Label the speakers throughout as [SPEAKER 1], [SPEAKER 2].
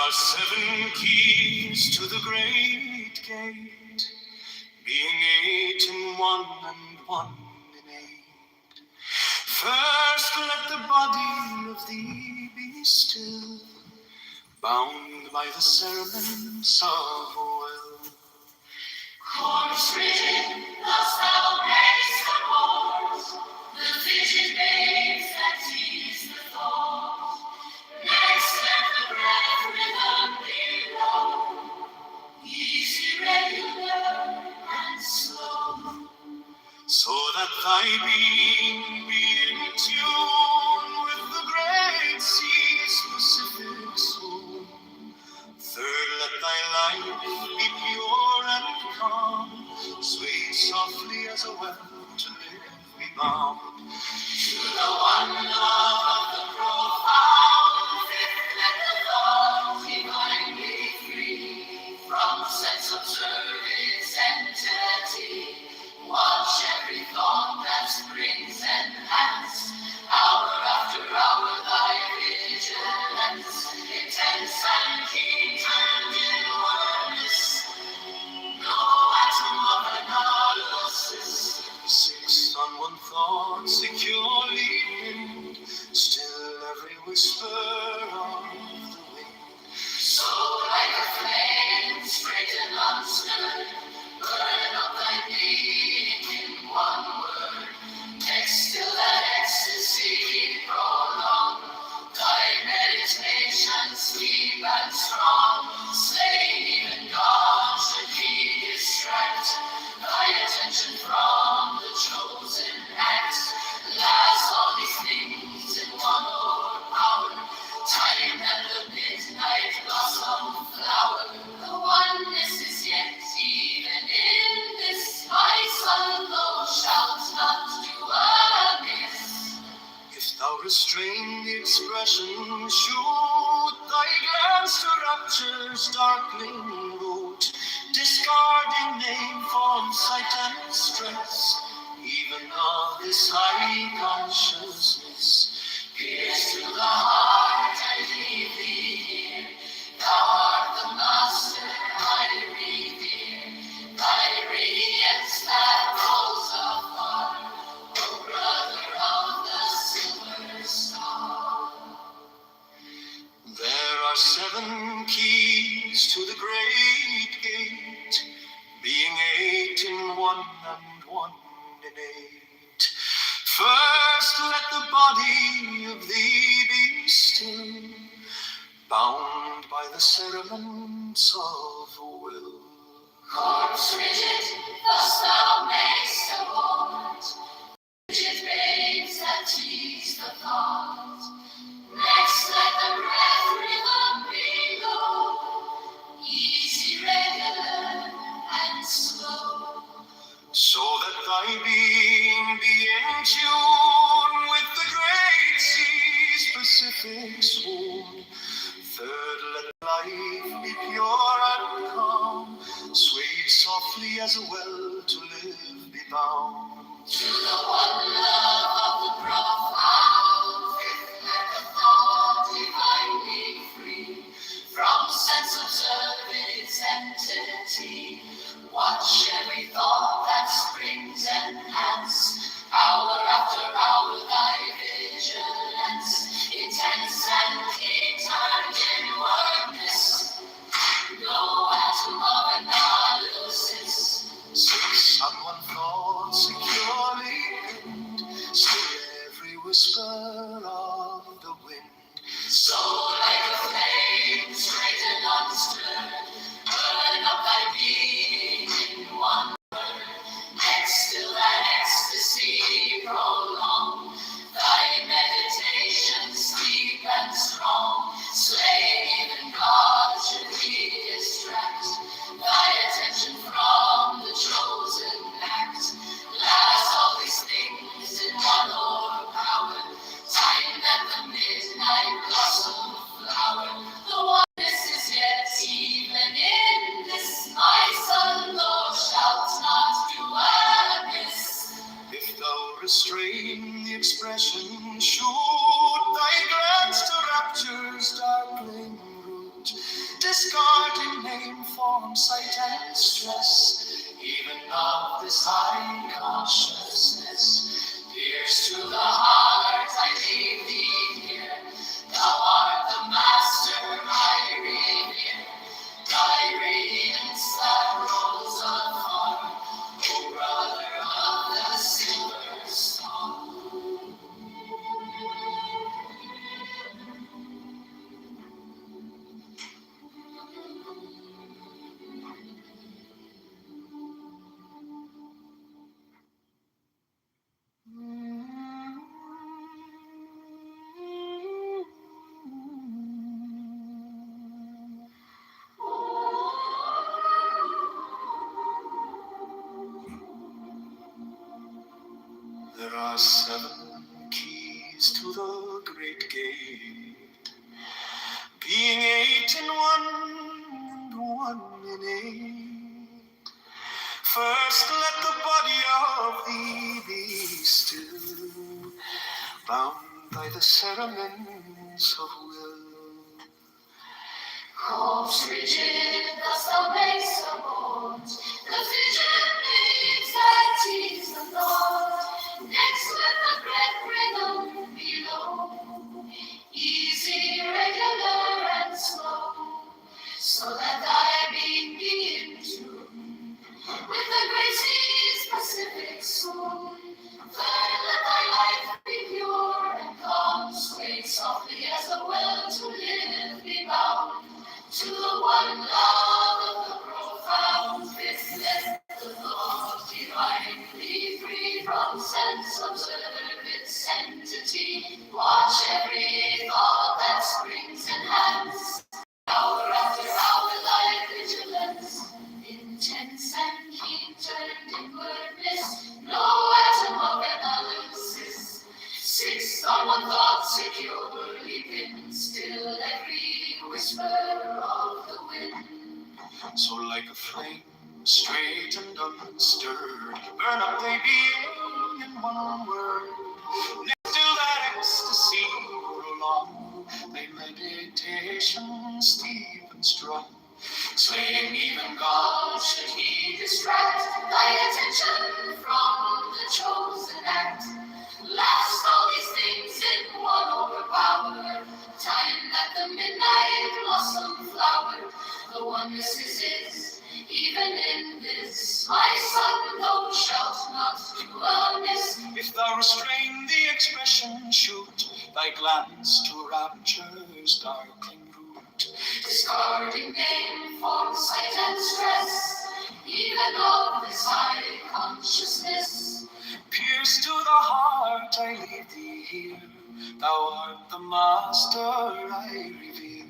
[SPEAKER 1] are 7 keys to the great gate, being 8 in one and 1 in 8. First let the body of thee be still, bound by the cerements of will.
[SPEAKER 2] Corpse rigid, dost thou brace the horse, the fidget babes that tease the thought. Next let the breath rhythm below, easy, regular, and slow.
[SPEAKER 1] So that thy being be in tune with the great sea's Pacific swoon. Third, let thy life be pure and calm, sway softly as a well to live be bound.
[SPEAKER 2] To the one love of the profound, fifth, let the thought divinely free from sense of service entity. Watch every thought that springs and acts, hour after hour thy vigilance, intense and keen turned inwardness, no atom of analysis.
[SPEAKER 1] 6 on one thought securely pinned, still every whisper of the wind.
[SPEAKER 2] So like a flame, straight and unstirred, burn up thy being in one word. Next till that ecstasy prolong, thy meditation sweet and strong. Slain even God should he distract thy attention from the chosen act. Last all these things in one overpower, time and the midnight blossom flower. The oneness is yet even in this, my son, thou shalt not do amiss.
[SPEAKER 1] If thou restrain the expression, shoot thy glance to rapture's darkling root, discarding name, form, sight, and stress, even of this high consciousness.
[SPEAKER 2] Pierce to the heart and leave thee here. Thou art the master I revere. Thy radiance that rolls afar, O brother of the silver star.
[SPEAKER 1] There are 7 keys to the great gate, being 8 in one and 1 in 8. First let the body of thee be still, bound by the cerements of will.
[SPEAKER 2] Corpse rigid, thus thou mayst abort, rigid babes that tease the thought. Next let the breath rhythm below, easy, regular, and slow.
[SPEAKER 1] So that thy being be in tune with the great sea's Pacific swoon. Third, let life be pure and calm, swayed softly as a well to live be bound.
[SPEAKER 2] To the one love of the profound, fifth, let the thought divinely free from sense of service entity. Watch every thought that springs and acts, hour after hour thy vigilance, intense and keen turned inwardness, no atom of analysis.
[SPEAKER 1] 6 on one thought securely pinned, still every whisper of the wind.
[SPEAKER 2] So like a flame, straight and unstirred, burn up thy being in one word. Next till that ecstasy prolong, thy meditations deep and strong. Slay even God should he distract thy attention from the chosen act. Last all these things in one overpower, time that the midnight blossom
[SPEAKER 1] from sight and stress, even of this high consciousness. Pierce to the heart, I leave thee here. Thou art the master I revere. Thy radiance that rose afar, O brother of the silver star. There are 7 keys to the great gate, being 8 in one and 1 in 8. First let the body of thee be still, bound by the cerements of will.
[SPEAKER 2] Hopes rigid, thus thou makes a bolt. The vision leaves thy teeth the thought. Next let the breath rhythm below, easy, regular, and slow, so that thy being be in tune with the great sea's Pacific swoon. Third, let thy life be pure and calm, sway softly as the will to live be bound to the one love of the profound. Fifth, let the thought divinely free from sense, observe its entity, watch every thought that springs, enhance hour after hour thy vigilance, intense and keen, turned inwardness, no atom of analysis. Sixth, on one thought securely pinned, still every whisper of the wind.
[SPEAKER 1] So like a flame, straight and unstirred, burn up thy being in one word. Next to that ecstasy, prolong thy meditation steep and strong.
[SPEAKER 2] Slaying even God, should he distract thy attention from the chosen act. Last all these things in one overpower, time that the midnight blossom flower. The oneness is even in this, my son, thou shalt not do amiss.
[SPEAKER 1] If thou restrain the expression, shoot thy glance to rapture's darkling root.
[SPEAKER 2] Discarding name, form, sight, and stress, even of this high consciousness.
[SPEAKER 1] Pierce to the heart, I leave thee here. Thou art the master I revere.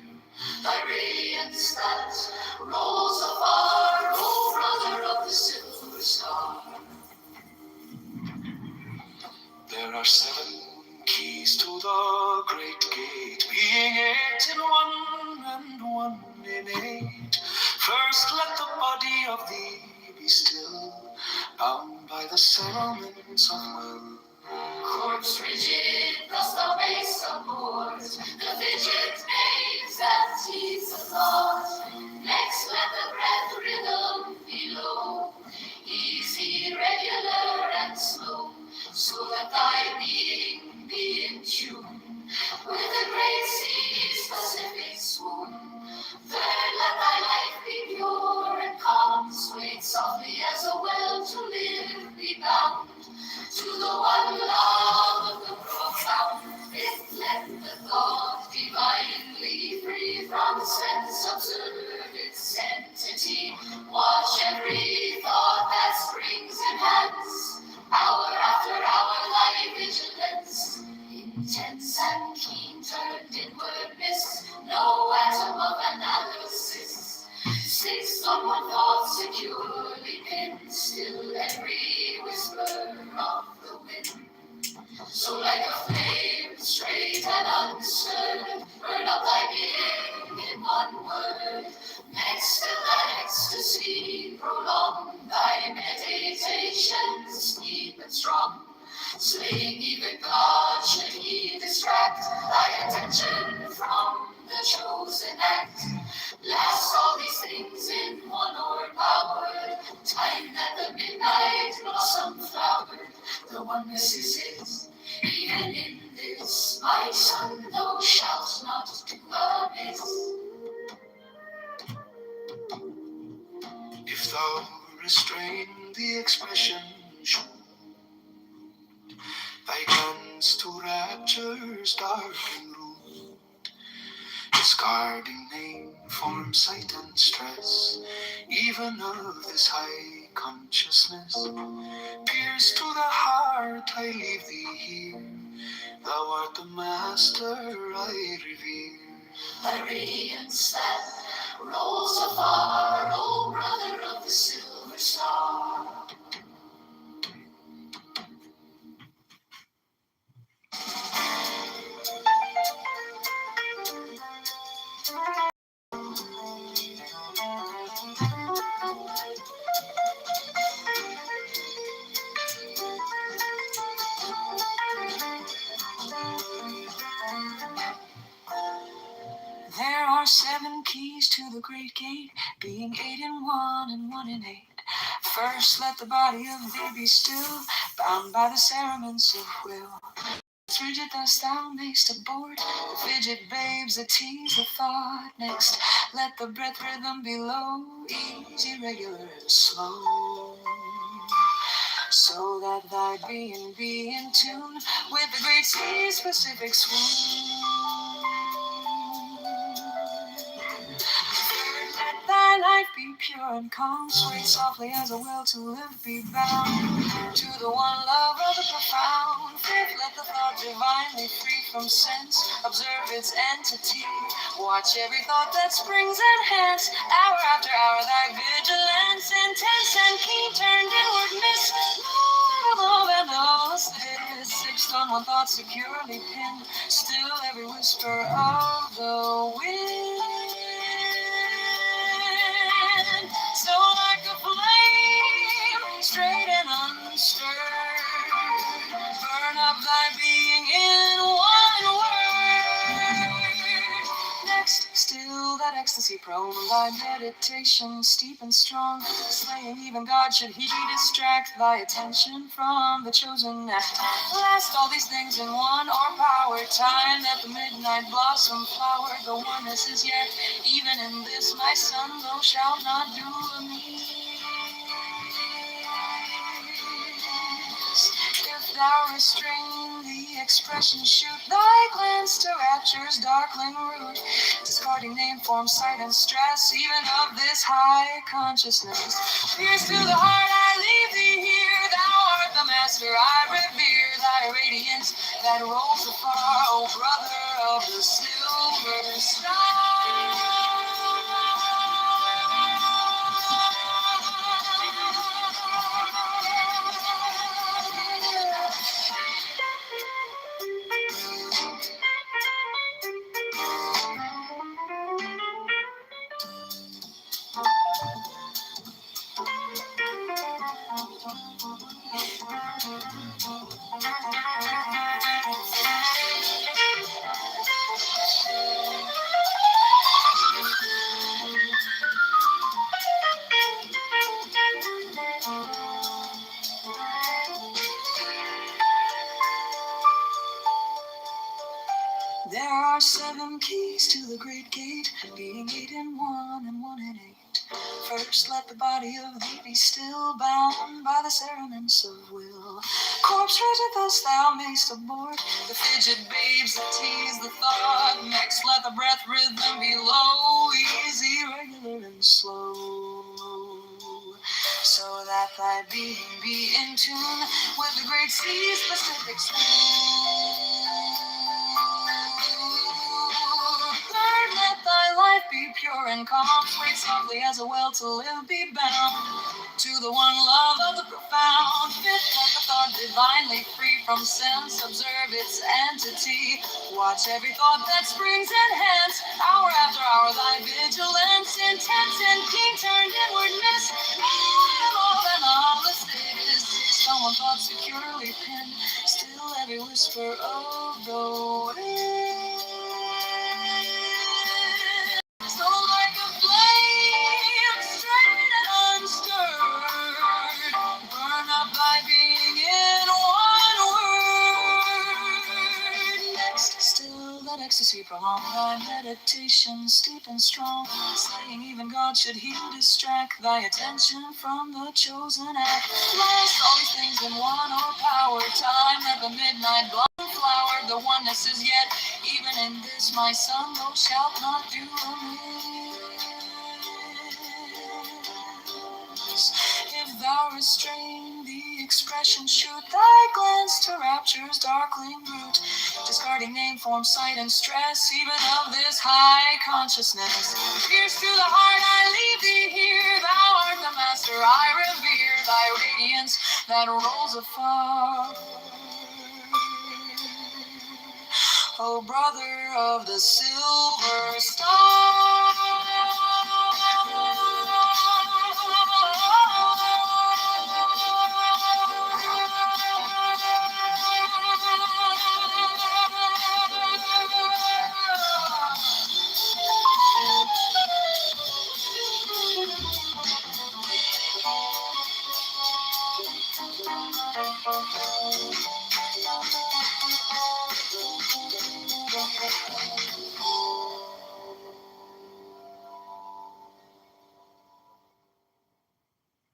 [SPEAKER 2] Thy radiance that rolls afar, O brother of the silver star.
[SPEAKER 1] There are 7 keys to the great gate, being 8 in one and 1 in 8. First let the body of thee be still, bound by the cerements of will.
[SPEAKER 2] Corpse rigid, thus thou mayst support the fidget names that tease the thought. Next let the breath rhythm be low, easy, regular, and slow, so that thy being be in tune with the great sea's Pacific swoon. Third, let thy life be pure and calm, swayed softly as a will to live be bound to the one love of the profound. Fifth, let the thought divinely free from sense, observe its entity, watch every thought that springs, enhance hour after hour thy vigilance, intense and keen, turned inwardness, no atom of analysis. Sixth, on one thought securely pinned, still every whisper of the wind. So like a flame, straight and unstirred, burn up thy being in one word. Next to that ecstasy, prolong thy meditations deep and strong. Slaying even God, should he distract thy attention from the chosen act. Last all these things in one time that the midnight blossom flowered, the oneness is his. Even in this, my son, thou shalt not do amiss.
[SPEAKER 1] If thou restrain the expression, show thy glance to rapture's darkening room, discarding name, form, sight, and stress, even of this high consciousness. Pierce to the heart, I leave thee here. Thou art the master I revere.
[SPEAKER 2] Thy radiance that rolls afar, O brother of the silver star.
[SPEAKER 1] There are 7 keys to the great gate, being 8 in 1 and 1 in 8. First, let the body of thee be still, bound by the cerements of will. Frigid thus thou mayst abort, the fidget babes, the tease, the thought. Next, let the breath rhythm be low, easy, regular, and slow, so that thy being be in tune with the great sea's Pacific swoon. Let thy life be pure and calm, sway softly as a will to live be bound to the one love of the profound. Fifth, let the thought divinely free from sense observe its entity. Watch every thought that springs and hence, hour after hour, thy vigilance intense and keen turned inward miss. Love and all is this, fixed on one thought securely pinned, still every whisper of the wind. So like a flame, straight and unstirred, burn up thy being in one word. Next, still that ecstasy prone, thy meditation steep and strong, slaying even God should he distract thy attention from the chosen act. Last, all these things in one or power, time that the midnight blossom flower, the oneness is yet, even in this, my son, thou shalt not do amiss. If thou restrain the expression, shoot thy glance to rapture's darkling root, discarding name, form, sight, and stress, even of this high consciousness. Pierce to the heart, I leave thee here. Thou art the master I revere. Thy radiance that rolls afar, O brother of the silver star. There are 7 keys to the great gate, being 8 in 1 and 1 in 8. First, let the body of thee be still, bound by the cerements of will. Corpse rigid thus thou mayst abort, the fidget babes, the tease, the thought. Next, let the breath rhythm be low, easy, regular, and slow, so that thy being be in tune with the great sea's Pacific swoon. Third, let thy life be pure and calm, sway softly as a well to live be bound to the one love of the profound. Fifth, let the thought divinely free from sense observe its entity. Watch every thought that springs and hence, hour after hour, thy vigilance intense and keen turned inward miss. Love and all the status, someone thought securely pinned, still every whisper of the wind. So like a flame, straight and unstirred, let ecstasy prolong thy meditation, steep and strong, saying even God should he distract thy attention from the chosen act. Lost all these things in one, or power, time at the midnight blood flower, the oneness is yet, even in this my son, thou shalt not do amiss. If thou restrain the expression, shoot thy glance to rapture's darkling root, discarding name, form, sight, and stress, even of this high consciousness. Pierce through the heart, I leave thee here. Thou art the master, I revere thy radiance that rolls afar. O brother of the silver star.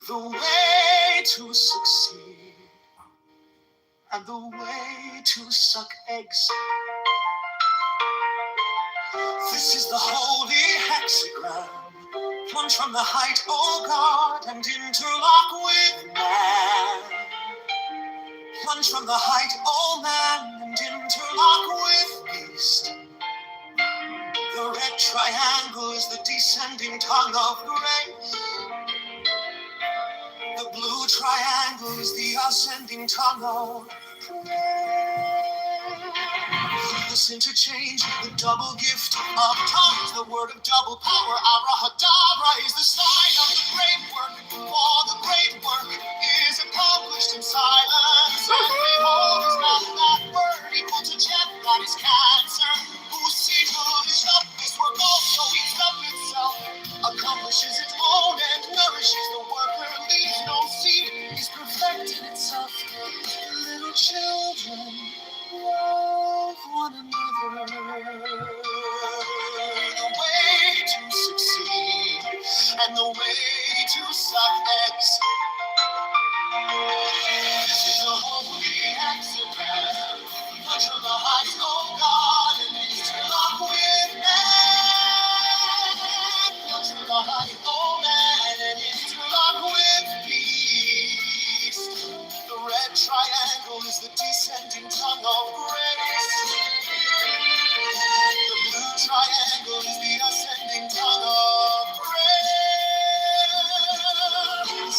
[SPEAKER 1] The way to succeed and the way to suck eggs. This is the holy hexagram. Plunge from the height, O God, and interlock with man. Plunge from the height, O man, and interlock with beast. The red triangle is the descending tongue of grace. The blue triangle is the ascending tongue of this interchange, the double gift of tongues, the word of double power, abrahadabra, is the sign of the great work. For the great work is accomplished in silence. And behold, is not that word equal to death? That is cancer. Whose seed is up, this work also eats up itself, accomplishes its own and nourishes the worker, leaves no seed, is perfected itself. Little children, love one another. The way to succeed and the way to suck eggs. This is a holy hexagram. Touch from the heights, oh God, and interlock with man. Touch from the heights, oh man, and interlock with peace. The red triangle is the descending tongue of grace. The blue triangle is the ascending tongue of praise.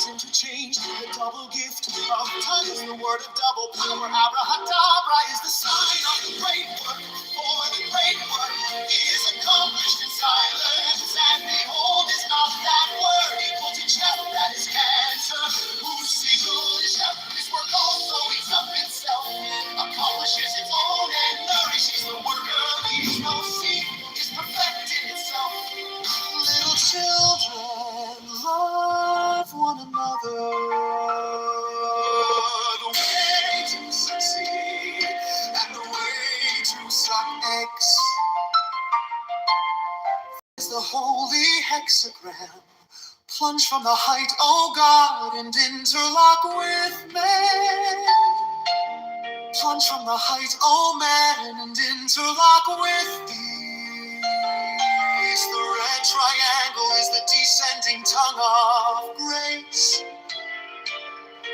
[SPEAKER 1] Interchange, the double gift of tongues, the word of double power, abrahadabra, is the sign of the great work. For the great work is accomplished in silence, and behold, is not that word equal to death? That is cancer. Whose sickle is death? This work also eats up itself, accomplishes its own and nourishes the worker, leaves no seed, is perfected itself. Little children, love one another. The way to succeed and the way to suck eggs is the holy hexagram. Plunge from the height, O God, and interlock with man. Plunge from the height, O man, and interlock with thee. The red triangle is the descending tongue of grace.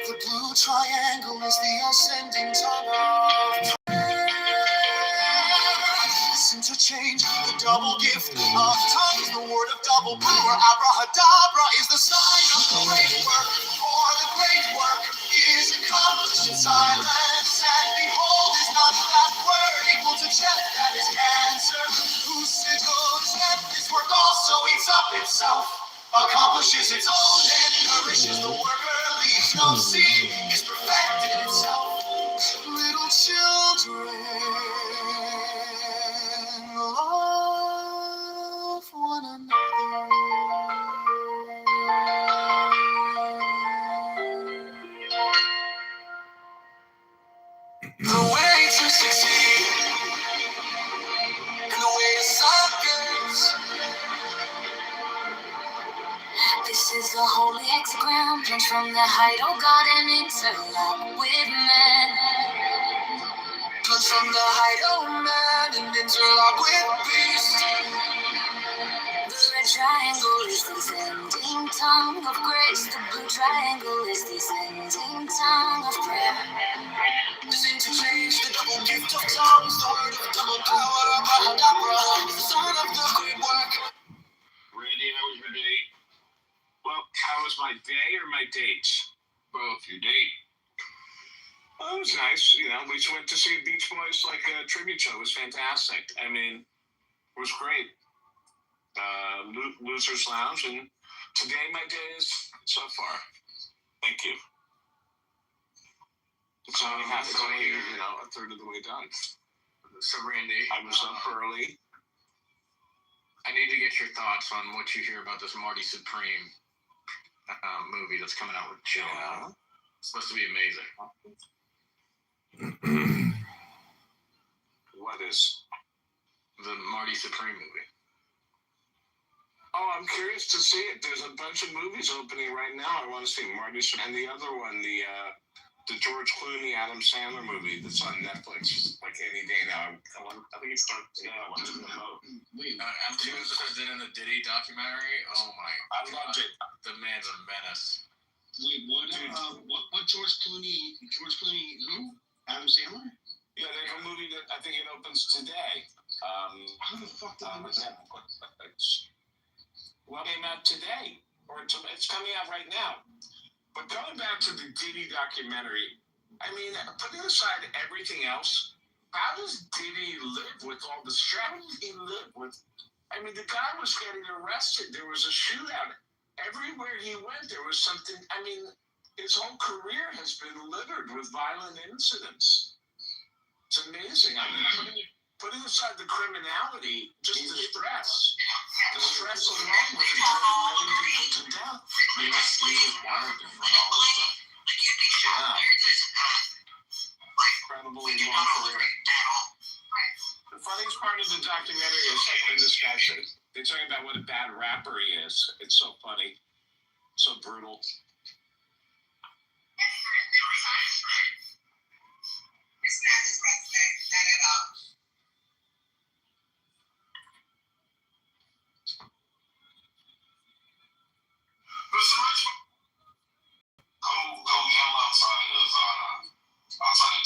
[SPEAKER 1] The blue triangle is the ascending tongue of praise. Interchange, the double gift of tongues, the word of double power, abrahadabra, is the sign of the great work. For the great work is accomplished in silence, and behold, is not that word equal to death? That is cancer. Whose sickle is death? This work also eats up itself, accomplishes its own and nourishes the worker, leaves no seed, is perfected itself. Little children, love one another. The way to succeed
[SPEAKER 2] hexagram, plunge from the height, oh God, and interlock with men. Plunge from the height, oh man, and interlock with beast. The red triangle is the descending tongue of grace. The blue triangle is the ascending tongue of prayer. This interchange, the double gift of tongues, the word of double power, Abrahadabra, the son of the great work.
[SPEAKER 1] Randy, how was your day? Well, how was my day or my date? Both. Your date? Well, it was nice. You know, we just went to see Beach Boys, like a tribute show. It was fantastic. I mean, it was great. Losers Lounge, and today my day is so far. Thank you. It's only halfway, you know, a third of the way done. So, Randy, I was up early. I need to get your thoughts on what you hear about this Marty Supreme movie that's coming out with Chill. Yeah. It's supposed to be amazing. What is? The Marty Supreme movie. Oh, I'm curious to see it. There's a bunch of movies opening right now. I want to see Marty Supreme. And the other one, the George Clooney, Adam Sandler movie that's on Netflix, like any day now. I think it's called watching them both. Wait, I'm too interested in the Diddy documentary. Oh my! I loved it. The man's a menace.
[SPEAKER 3] Wait, what George Clooney? George Clooney who? Adam Sandler?
[SPEAKER 1] Yeah, there's a movie that I think it opens today.
[SPEAKER 3] How the fuck did I miss that?
[SPEAKER 1] Well, it came out today, or it's coming out right now. But going back to the Diddy documentary, I mean, putting aside everything else, how does Diddy live with all the stress? How does he live with? I mean, the guy was getting arrested. There was a shootout. Everywhere he went, there was something. I mean, his whole career has been littered with violent incidents. It's amazing. I mean, putting aside the criminality, just the stress. The stress alone would have driven many people to death.
[SPEAKER 3] He must leave wired from all this stuff.
[SPEAKER 1] Yeah. Incredibly long career. The funniest part of the documentary is like in discussion. They're talking about what a bad rapper he is. It's so funny. So brutal.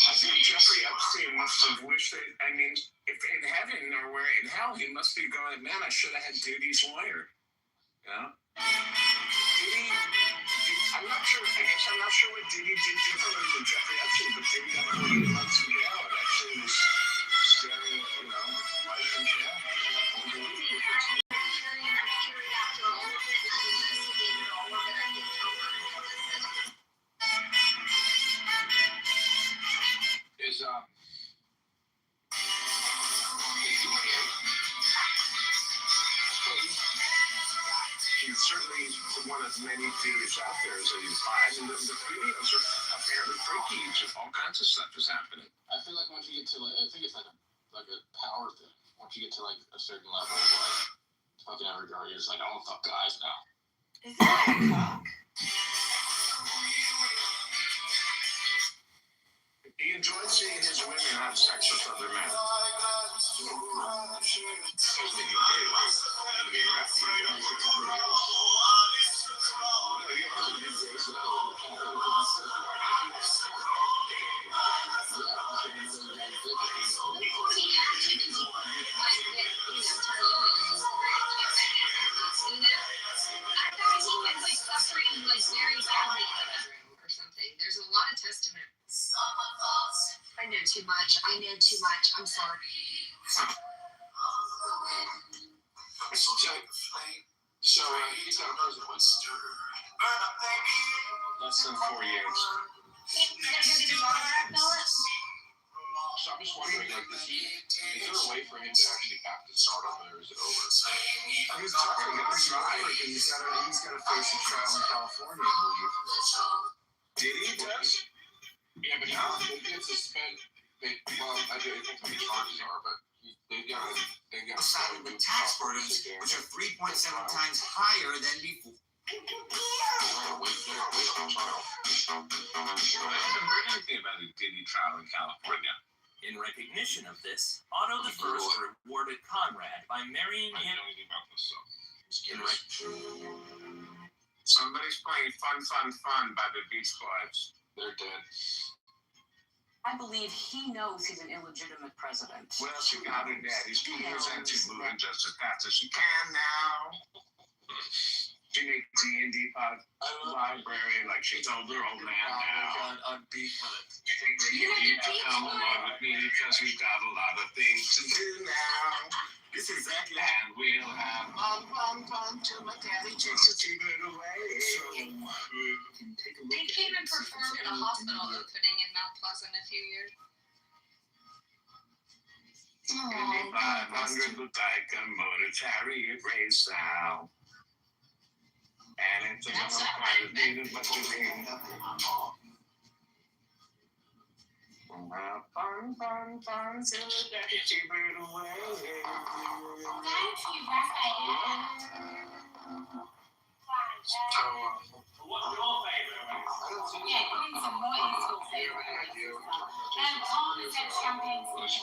[SPEAKER 1] I think Jeffrey Epstein must have wished that, I mean, if in heaven or where in hell, he must be going, man, I should have had Diddy's lawyer. You know? Diddy, I'm not sure what Diddy did differently than Jeffrey Epstein, but Diddy got 48 months in jail. It actually was staring, you know, life in jail. Is he's certainly one of many theories out there. Is that he's and the videos are apparently freaky. Just all kinds of stuff is happening.
[SPEAKER 3] I feel like once you get to I think it's like a power thing. Once you get to like a certain level of like fucking every girl, you're just like, I don't fuck guys now.
[SPEAKER 2] Is that a fuck?
[SPEAKER 1] He enjoys seeing his women have sex with other men.
[SPEAKER 2] There's a lot of testaments. I know too much. I'm sorry.
[SPEAKER 1] So he's got a president. Less than 4 years. So I'm just wondering, like, is there a way for him to actually have to start up, or is it over? He's talking about trial. He's got to face a trial in California, I believe. Did he does?
[SPEAKER 3] Yeah, but he gets suspended. Well, I don't think how many charges are, but they got
[SPEAKER 4] Aside with tax burdens, which are 3.7 times higher than before.
[SPEAKER 3] ran away
[SPEAKER 1] haven't heard anything about a Diddy trial in California.
[SPEAKER 4] In recognition of this, Otto the First rewarded Conrad by marrying
[SPEAKER 1] I
[SPEAKER 4] him.
[SPEAKER 1] don't know anything about this, so somebody's playing Fun by the Beach Boys. They're dead.
[SPEAKER 2] I believe he knows he's an illegitimate president.
[SPEAKER 1] Well, she got her daddy's penis and she's moving just as fast as she can now. She needs D&D library like she told her old man now.
[SPEAKER 4] On beat
[SPEAKER 1] You need to come along with me because we've got a lot of things to do now.
[SPEAKER 4] This is exactly
[SPEAKER 1] And we'll have fun till my daddy takes the secret away.
[SPEAKER 5] They came and performed at a hospital opening in Mount Pleasant a few years.
[SPEAKER 1] Indy 500 looked like a motor chariot race now. And it's a little kind of needed, but you mean nothing. Fun, till the daddy takes it away.
[SPEAKER 5] Thank you, Raphael.
[SPEAKER 4] What's your favorite?
[SPEAKER 5] Yeah, Queen's a royal school favorite. Always had champagne since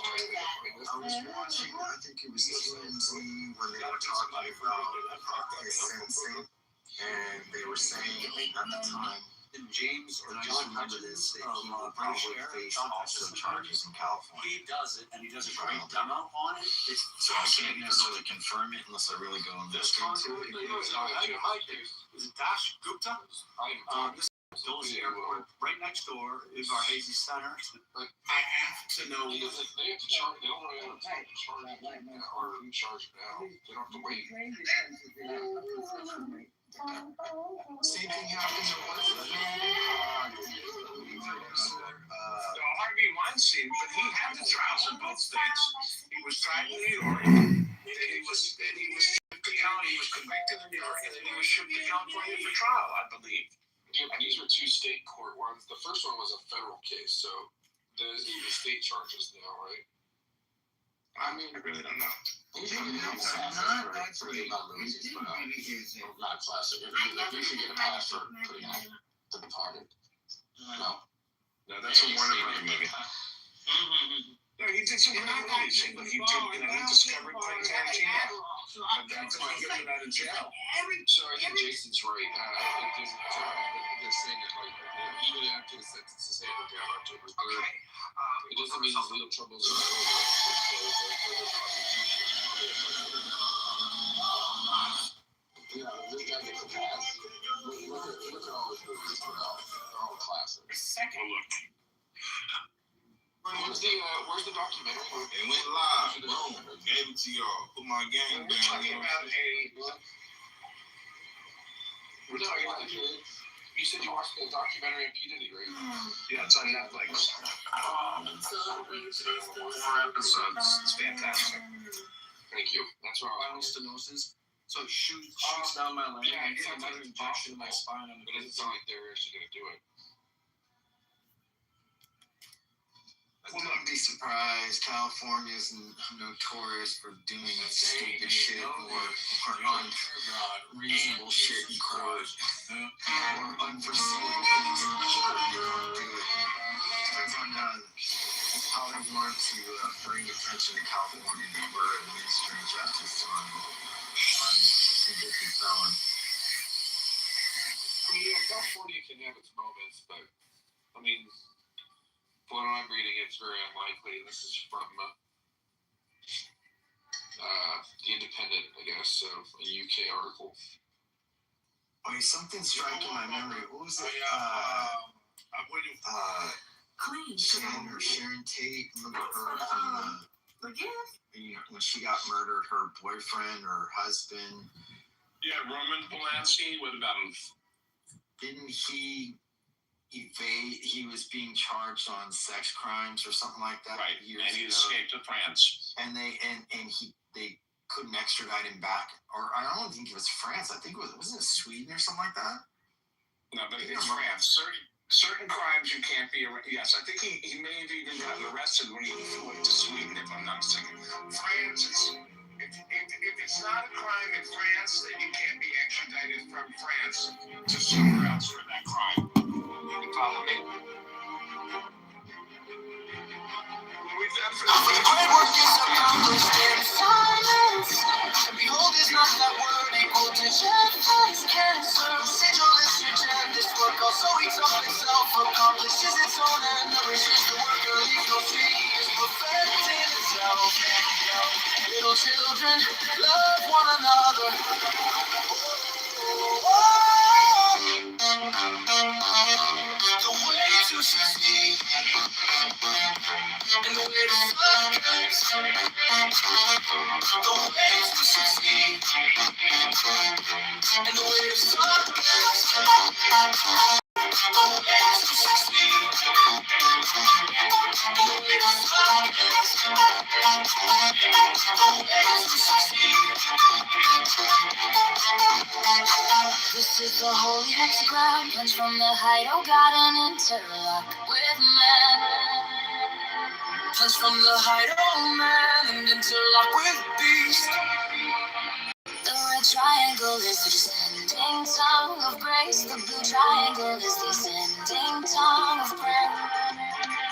[SPEAKER 6] I was watching, I think it was TMZ when they were talking about his sentencing, and they were saying at the time,
[SPEAKER 4] James or
[SPEAKER 6] and I
[SPEAKER 4] John
[SPEAKER 6] just remember this, that he will probably face also charges in California.
[SPEAKER 4] He does it, and he does a great demo on it. It's
[SPEAKER 6] So I can't necessarily confirm it unless I really go and look into it.
[SPEAKER 4] Is it Dash Gupta? This Dulles Airport, right next door is our Hazy Center.
[SPEAKER 1] I have to know.
[SPEAKER 3] They have to charge. They don't really have to charge or charge now. They don't have to wait.
[SPEAKER 6] Same thing happened to
[SPEAKER 1] Harvey Weinstein, but he had the trials in both states. He was tried in New York, then he was shipped to California. He was convicted in New York, and then he was shipped to California for trial, I believe.
[SPEAKER 3] Yeah, but these were two state court ones. The first one was a federal case, so there's the state charges now, right?
[SPEAKER 1] I mean, I really don't know.
[SPEAKER 3] These are not classic. Not classic. You should get a pass for putting out The Departed. No.
[SPEAKER 1] No, that's a Warner Brothers movie. No, he did some really movies, but he discovered Quentin Tarantino. But that's why he got out of jail.
[SPEAKER 3] So I think Jason's right. They're saying that like even after the sentence is handed down October 3rd, it doesn't mean his legal troubles are over. Yeah, this guy gets a pass. Look at all his movies put out. They're all classics.
[SPEAKER 1] Second look.
[SPEAKER 3] Where's the documentary?
[SPEAKER 7] It went live. Boom. Gave it to y'all. Put my game
[SPEAKER 1] We're
[SPEAKER 7] down.
[SPEAKER 1] talking about
[SPEAKER 3] You said you watched the documentary on P. Diddy, right?
[SPEAKER 1] Yeah, it's on Netflix. 4 episodes. It's fantastic.
[SPEAKER 3] Thank you. That's where I was.
[SPEAKER 4] stenosis. So it shoots down my leg.
[SPEAKER 3] Yeah,
[SPEAKER 4] I get
[SPEAKER 3] it's
[SPEAKER 4] another injection in my spine on the
[SPEAKER 3] But it doesn't sound like they're actually going to do it.
[SPEAKER 6] I wouldn't be surprised. California's notorious for doing stupid shit or unreasonable shit in court. Or unforeseeable things in court. They don't do it. Depends on how they want to bring attention to California that we're administering justice on convicted felon.
[SPEAKER 3] I mean, yeah, California can have its moments, but I mean, from what I'm reading, it's very unlikely. This is from The Independent, I guess, a UK article.
[SPEAKER 6] Oh, something's striking my memory. What was it?
[SPEAKER 1] I'm waiting for
[SPEAKER 6] Sharon Tate. Remember her from when she got murdered? Her boyfriend or husband.
[SPEAKER 1] Yeah, Roman Polanski. What about him?
[SPEAKER 6] Didn't he evade? He was being charged on sex crimes or something like that.
[SPEAKER 1] Right,
[SPEAKER 6] years
[SPEAKER 1] and he
[SPEAKER 6] ago.
[SPEAKER 1] escaped to France.
[SPEAKER 6] And they couldn't extradite him back. Or I don't think it was France. I think wasn't it Sweden or something like that?
[SPEAKER 1] No, but it's France. Certain crimes you can't be arrested. Yes, I think he may have even gotten arrested when he went to Sweden, if I'm not mistaken. France is, if it's not a crime in France, then you can't be extradited from France to somewhere else for that crime. For the great work is accomplished in silence. And behold, is not that word equal to death as cancer? Sigil is your gem. This work also eats up itself, accomplishes its own and nourishes the worker. Leaves no seed, is perfect in itself. Little children, love one another. The way to succeed and the way to succeed. The way to succeed and the way to succeed. The way to succeed and the way to
[SPEAKER 2] This is the holy hexagram, plunged from the height, oh God, and interlock with man.
[SPEAKER 1] Plunge from the height, oh man, and interlock with beast.
[SPEAKER 2] The red triangle is the descending tongue of grace. The blue triangle is the ascending tongue of prayer.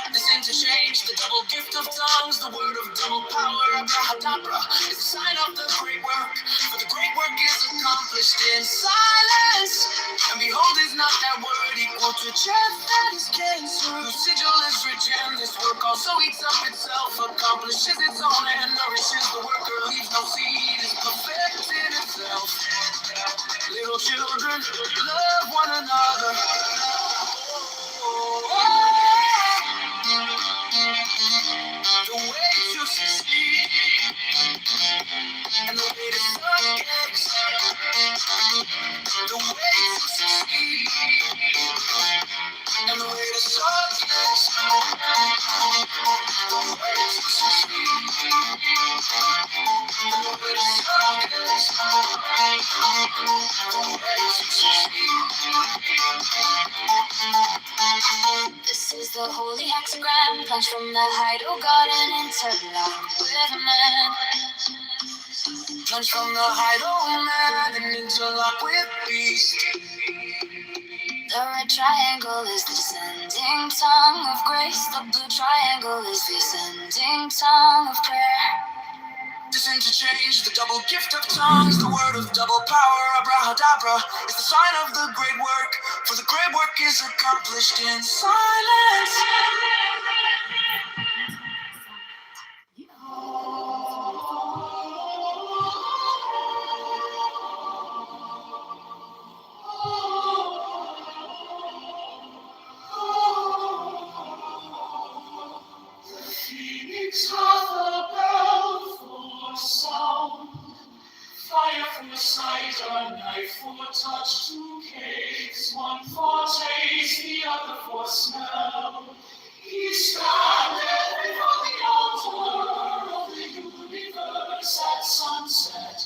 [SPEAKER 1] This interchange, the double gift of tongues, the word of double power, abrahadabra, is a sign of the great work. For the great work is accomplished in silence. And behold, is not that word equal to death that is cancer? Whose sigil is regen. This work also eats up itself, accomplishes its own and nourishes the worker. Leaves no seed, is perfect in itself. Little children, love one another. The way to succeed and the way to succeed. The way to succeed and the way to succeed. The way to succeed and the way to succeed.
[SPEAKER 2] This is the holy hexagram, plunged from the height, oh God, and interlock with man.
[SPEAKER 1] Plunge from the height, oh man, and interlock with beast.
[SPEAKER 2] The red triangle is the descending tongue of grace. The blue triangle is the ascending tongue of prayer.
[SPEAKER 1] This interchange, the double gift of tongues, the word of double power, abrahadabra, is the sign of the great work. For the great work is accomplished in silence.
[SPEAKER 5] Phoenix hath a baleful sound, fire for sight, a knife for touch, two cakes, one for taste, the other for smell. He standeth before the altar of the universe at sunset,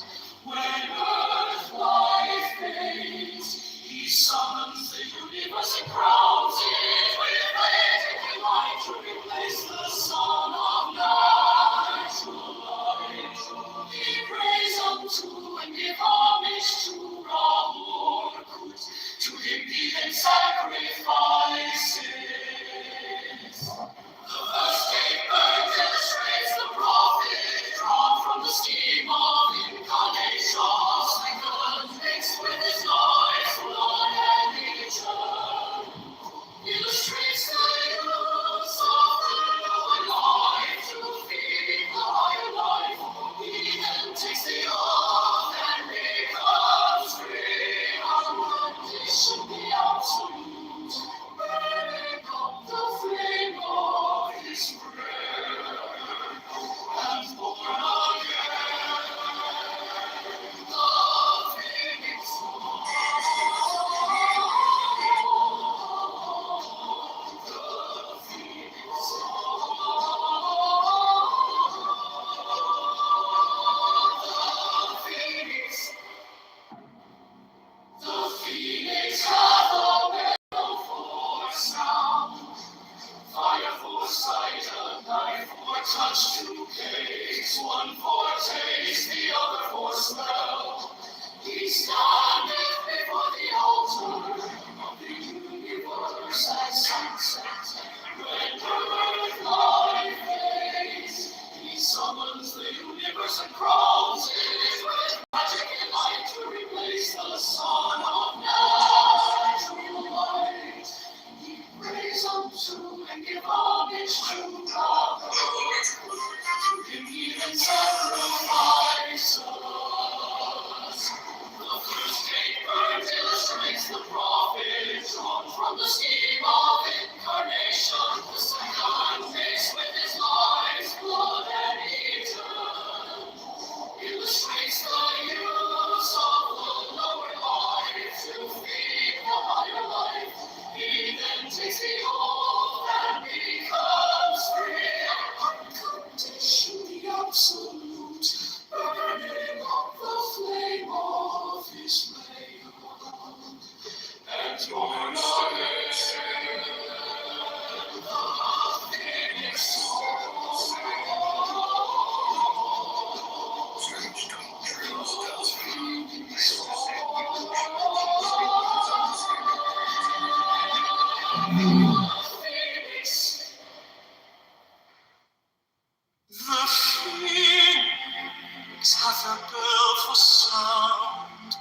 [SPEAKER 5] when earth life fades. He summons the universe and crowns it with radiant light to replace the sun of natural light. He prays unto and give homage to Rahur, to him be then sacrifices. The first day bird illustrates the prophet, drawn from the scheme of incarnation. Second, mixed with his life, blood and nature, illustrates the use of the lower life to feed the higher life. He then takes the earth and becomes
[SPEAKER 1] The phoenix hath a bell for sound,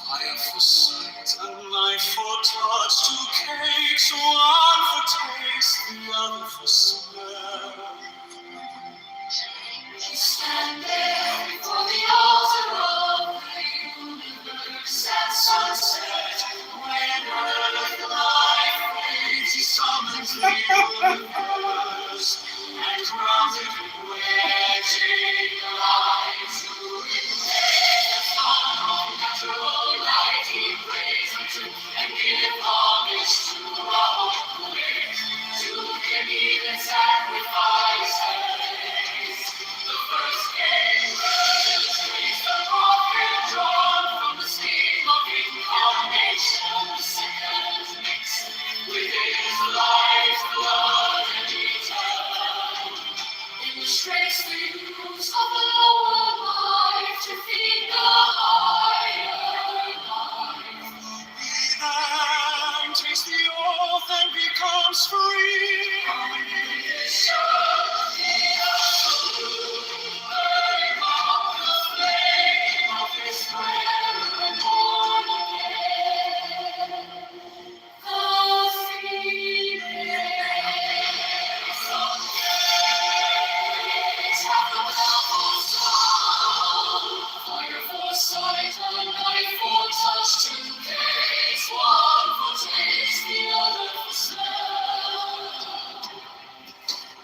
[SPEAKER 1] fire for sight, a knife for touch, two cakes, one for taste, the other for smell.
[SPEAKER 2] Stand there before the altar of the universe at sunset, when earth life fades, he summons the universe, and crowns it with wedging lights. To replace the sun of natural light, he prays unto and give homage to our holy, to him even sacrifices. The first came, illustrates the prophet drawn from the scheme of incarnation. The second mixed with his life's blood and eternal. Illustrates the use of the lower life to feed the higher life.
[SPEAKER 1] He then takes the oath and becomes free.
[SPEAKER 2] Sight and knife for touch, two cakes, one for taste, the other for smell.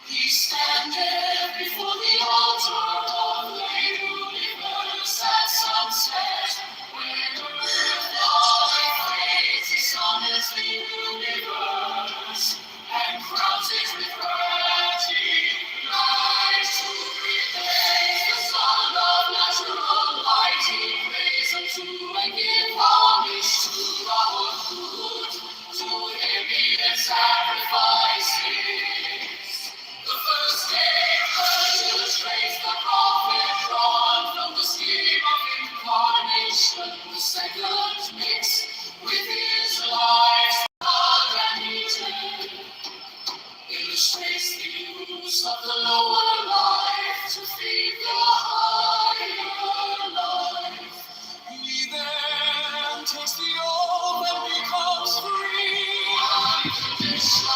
[SPEAKER 2] He standeth before the altar of the universe at sunset, when earth life fades, he summons the universe, and crowns it with gratitude, lies to replace the sun of natural light. He prays unto and give homage to our good, to him even sacrifices. The first came first illustrates the prophet drawn from the scheme of incarnation. The second mixed with his life's blood and eternal. Illustrates the use of the lower life to feed the higher life.
[SPEAKER 1] He then takes the oath and becomes free.
[SPEAKER 2] On condition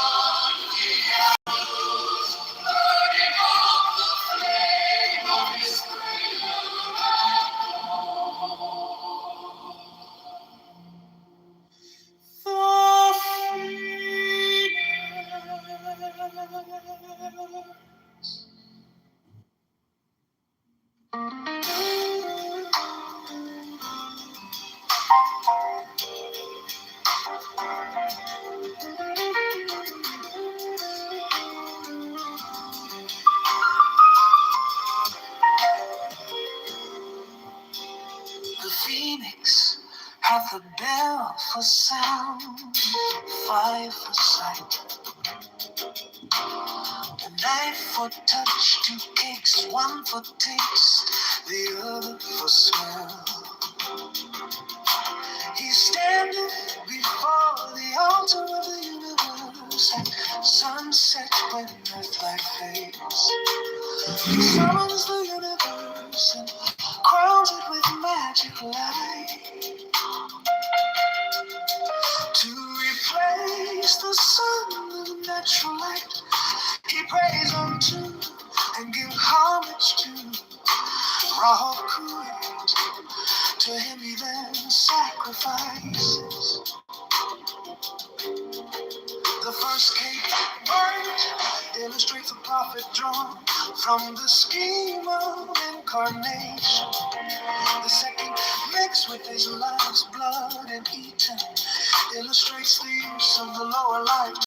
[SPEAKER 2] he held, burning up the flame of his prayer and
[SPEAKER 1] The phoenix hath a bell for sound, fire for sight, a knife for touch, two cakes, one for taste, the other for smell. He standeth before the altar of the universe at sunset when earth life fades. He summons the universe and crowns it with magic light. To replace the sun of natural light, he prays unto and gives homage to Rahokut. To him he then sacrifices. The first cake burnt illustrates a prophet drawn from the scheme of incarnation. The second mixed with his life's blood and eaten illustrates the use of the lower life